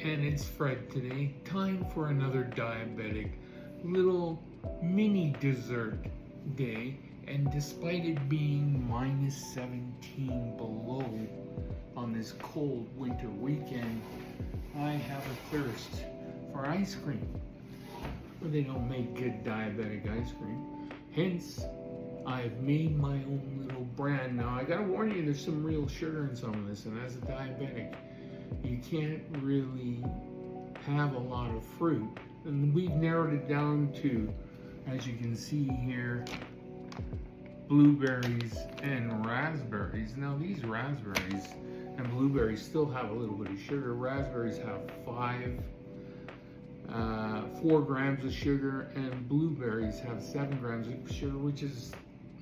And it's Fred today. Time for another diabetic little mini dessert day. And despite it being minus 17 below on this cold winter weekend, I have a thirst for ice cream. But they don't make good diabetic ice cream. Hence, I've made my own little brand. Now, I gotta warn you, there's some real sugar in some of this, and as a diabetic, you can't really have a lot of fruit. And we've narrowed it down to, as you can see here, blueberries and raspberries. Now these raspberries and blueberries still have a little bit of sugar. Raspberries have 4 grams of sugar, and blueberries have 7 grams of sugar, which is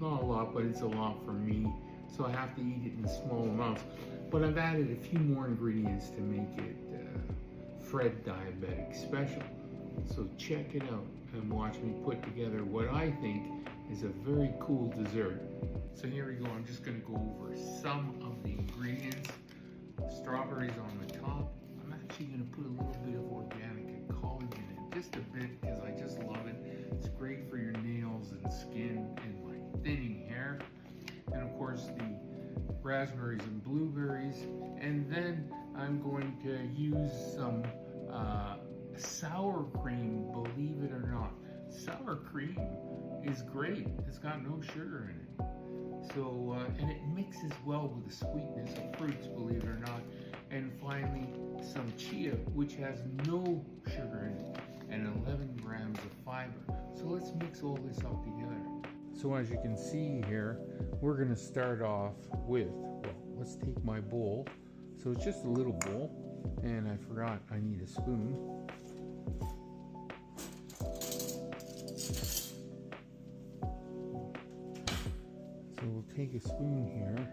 not a lot, but it's a lot for me. So I have to eat it in small amounts. But I've added a few more ingredients to make it Fred Diabetic Special. So check it out and watch me put together what I think is a very cool dessert. So here we go. I'm just going to go over some of the ingredients. Strawberries on the top. I'm actually going to put a little bit of organic collagen in, just a bit, because I just love it. It's great for your nails and skin and like thinning hair. And of course the raspberries and blueberries. And then I'm going to use some sour cream, believe it or not. Sour cream is great. It's got no sugar in it. So, and it mixes well with the sweetness of fruits, believe it or not. And finally, some chia, which has no sugar in it, and 11 grams of fiber. So let's mix all this up together. So as you can see here, we're going to start off with, well, let's take my bowl. So it's just a little bowl, and I forgot I need a spoon. So we'll take a spoon here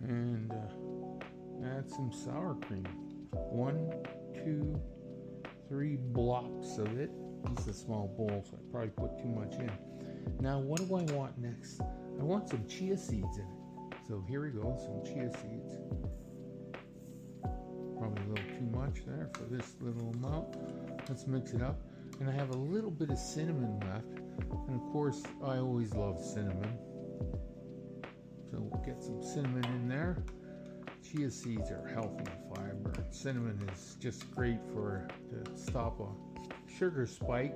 and add some sour cream. 1, 2, 3 blocks of it. This is a small bowl, so I probably put too much in. Now, what do I want next? I want some chia seeds in it. So here we go, some chia seeds. Probably a little too much there for this little amount. Let's mix it up. And I have a little bit of cinnamon left. And of course, I always love cinnamon. So we'll get some cinnamon in there. Chia seeds are healthy in fiber. Cinnamon is just great to stop a sugar spike.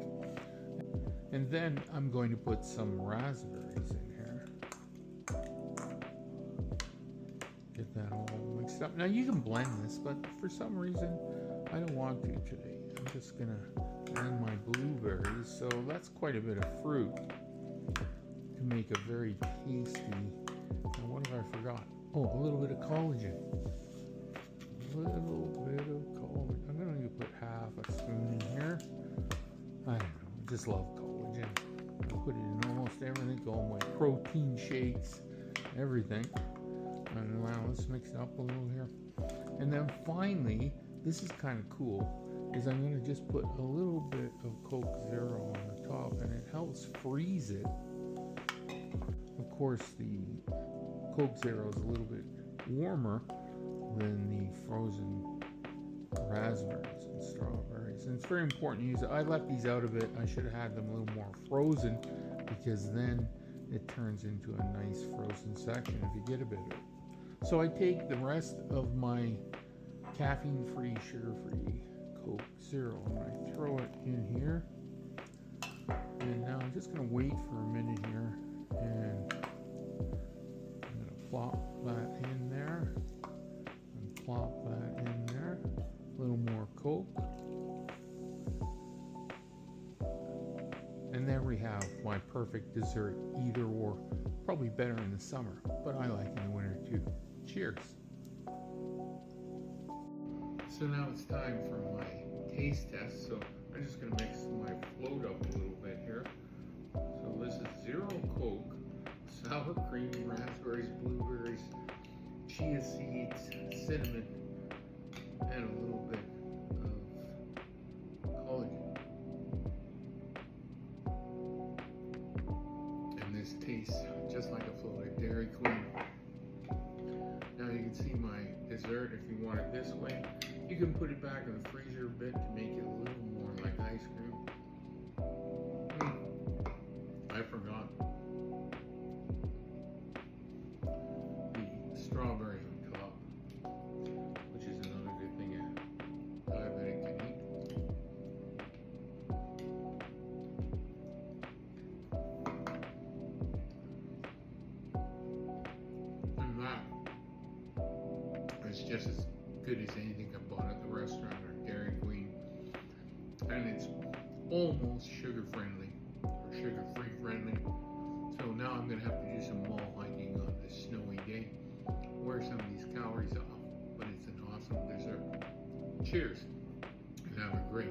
And then I'm going to put some raspberries in here. Get that all mixed up. Now you can blend this, but for some reason I don't want to today. I'm just gonna add my blueberries. So that's quite a bit of fruit to make a very tasty. Now what have I forgot? Oh, a little bit of collagen. A little bit of collagen. I'm gonna put half a spoon in here. I don't know. I just love collagen. I put it in almost everything, all my protein shakes, everything. And now let's mix it up a little here. And then finally, this is kind of cool, is I'm going to just put a little bit of Coke Zero on the top, and it helps freeze it. Of course, the Coke Zero is a little bit warmer than the frozen raspberries and strawberries, and it's very important to use it. I left these out of it. I should have had them a little more frozen, because then it turns into a nice frozen section if you get a bit of it. So I take the rest of my caffeine-free, sugar-free Coke Zero and I throw it in here, and now I'm just going to wait for a minute here, and I'm going to plop that in there and plop that in there. A little more Coke. And there we have my perfect dessert, either or. Probably better in the summer, but I like in the winter too. Cheers. So now it's time for my taste test. So I'm just going to mix my float up a little bit here. So this is zero Coke, sour cream, raspberries, blueberries, chia seeds, cinnamon, and a little bit of collagen. And this tastes just like a floated Dairy Queen. Now you can see my dessert if you want it this way. You can put it back in the freezer a bit to make it a little more like ice cream. I forgot the strawberry on top, which is another good thing a diabetic can eat. And that is just as good as anything I bought at the restaurant or Dairy Queen. And it's almost sugar friendly or sugar free friendly. So now I'm going to have to do some mall hiking on this snowy day. Wear some of these calories off, but it's an awesome dessert. Cheers and have a great